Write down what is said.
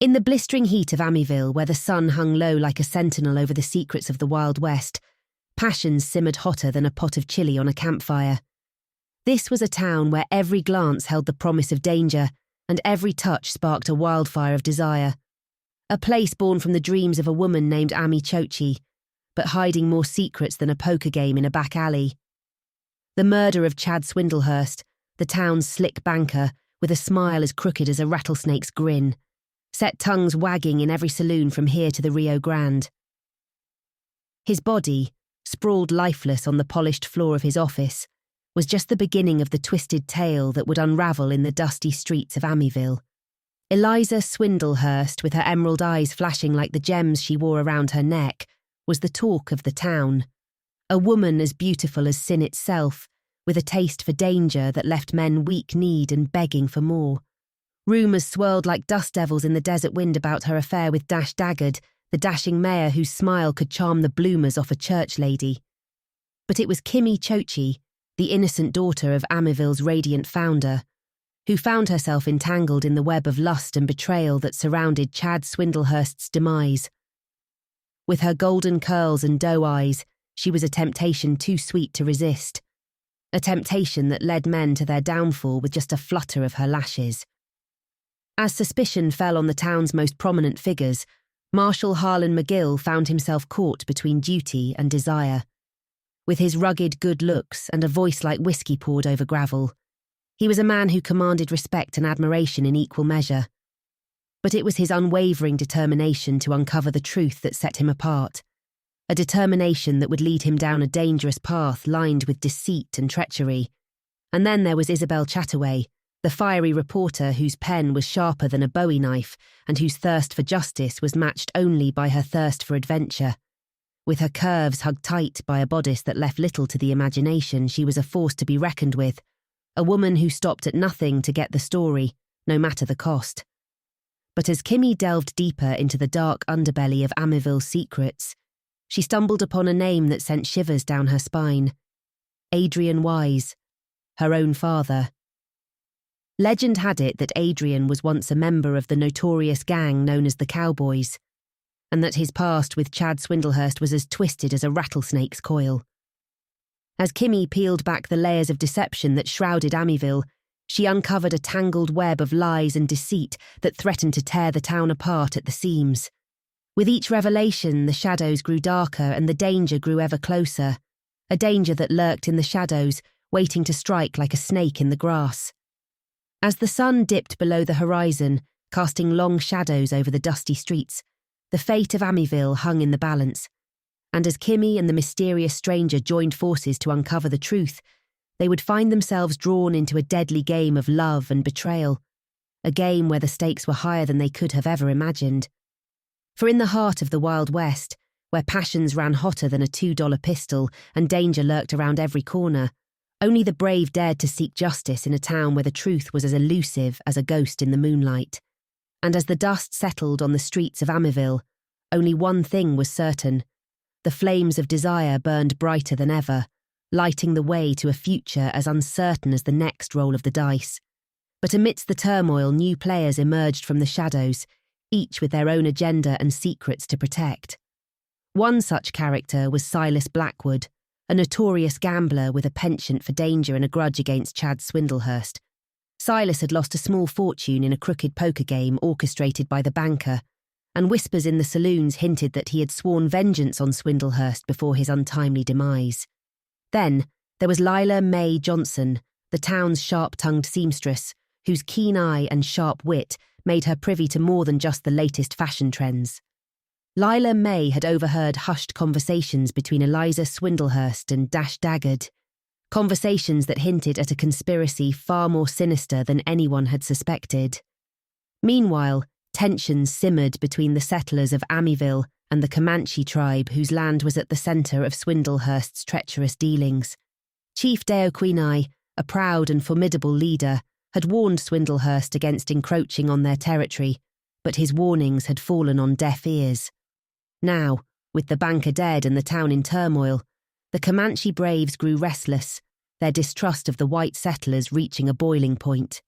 In the blistering heat of Amityville, where the sun hung low like a sentinel over the secrets of the Wild West, passions simmered hotter than a pot of chili on a campfire. This was a town where every glance held the promise of danger and every touch sparked a wildfire of desire. A place born from the dreams of a woman named Amy Chochi, but hiding more secrets than a poker game in a back alley. The murder of Chad Swindlehurst, the town's slick banker, with a smile as crooked as a rattlesnake's grin, set tongues wagging in every saloon from here to the Rio Grande. His body, sprawled lifeless on the polished floor of his office, was just the beginning of the twisted tale that would unravel in the dusty streets of Amityville. Eliza Swindlehurst, with her emerald eyes flashing like the gems she wore around her neck, was the talk of the town. A woman as beautiful as sin itself, with a taste for danger that left men weak-kneed and begging for more. Rumours swirled like dust devils in the desert wind about her affair with Dash Daggard, the dashing mayor whose smile could charm the bloomers off a church lady. But it was Kimmy Chochi, the innocent daughter of Amityville's radiant founder, who found herself entangled in the web of lust and betrayal that surrounded Chad Swindlehurst's demise. With her golden curls and doe eyes, she was a temptation too sweet to resist, a temptation that led men to their downfall with just a flutter of her lashes. As suspicion fell on the town's most prominent figures, Marshal Harlan McGill found himself caught between duty and desire. With his rugged good looks and a voice like whiskey poured over gravel, he was a man who commanded respect and admiration in equal measure. But it was his unwavering determination to uncover the truth that set him apart, a determination that would lead him down a dangerous path lined with deceit and treachery. And then there was Isabel Chataway, the fiery reporter whose pen was sharper than a Bowie knife and whose thirst for justice was matched only by her thirst for adventure. With her curves hugged tight by a bodice that left little to the imagination, she was a force to be reckoned with, a woman who stopped at nothing to get the story, no matter the cost. But as Kimmy delved deeper into the dark underbelly of Amityville's secrets, she stumbled upon a name that sent shivers down her spine. Adrian Wise, her own father. Legend had it that Adrian was once a member of the notorious gang known as the Cowboys, and that his past with Chad Swindlehurst was as twisted as a rattlesnake's coil. As Kimmy peeled back the layers of deception that shrouded Amityville, she uncovered a tangled web of lies and deceit that threatened to tear the town apart at the seams. With each revelation, the shadows grew darker and the danger grew ever closer, a danger that lurked in the shadows, waiting to strike like a snake in the grass. As the sun dipped below the horizon, casting long shadows over the dusty streets, the fate of Amityville hung in the balance, and as Kimmy and the mysterious stranger joined forces to uncover the truth, they would find themselves drawn into a deadly game of love and betrayal, a game where the stakes were higher than they could have ever imagined. For in the heart of the Wild West, where passions ran hotter than a $2 pistol and danger lurked around every corner, only the brave dared to seek justice in a town where the truth was as elusive as a ghost in the moonlight. And as the dust settled on the streets of Amityville, only one thing was certain. The flames of desire burned brighter than ever, lighting the way to a future as uncertain as the next roll of the dice. But amidst the turmoil, new players emerged from the shadows, each with their own agenda and secrets to protect. One such character was Silas Blackwood, a notorious gambler with a penchant for danger and a grudge against Chad Swindlehurst. Silas had lost a small fortune in a crooked poker game orchestrated by the banker, and whispers in the saloons hinted that he had sworn vengeance on Swindlehurst before his untimely demise. Then there was Lila Mae Johnson, the town's sharp-tongued seamstress, whose keen eye and sharp wit made her privy to more than just the latest fashion trends. Lila Mae had overheard hushed conversations between Eliza Swindlehurst and Dash Daggard, conversations that hinted at a conspiracy far more sinister than anyone had suspected. Meanwhile, tensions simmered between the settlers of Amityville and the Comanche tribe whose land was at the centre of Swindlehurst's treacherous dealings. Chief Deoquinai, a proud and formidable leader, had warned Swindlehurst against encroaching on their territory, but his warnings had fallen on deaf ears. Now, with the banker dead and the town in turmoil, the Comanche braves grew restless, their distrust of the white settlers reaching a boiling point.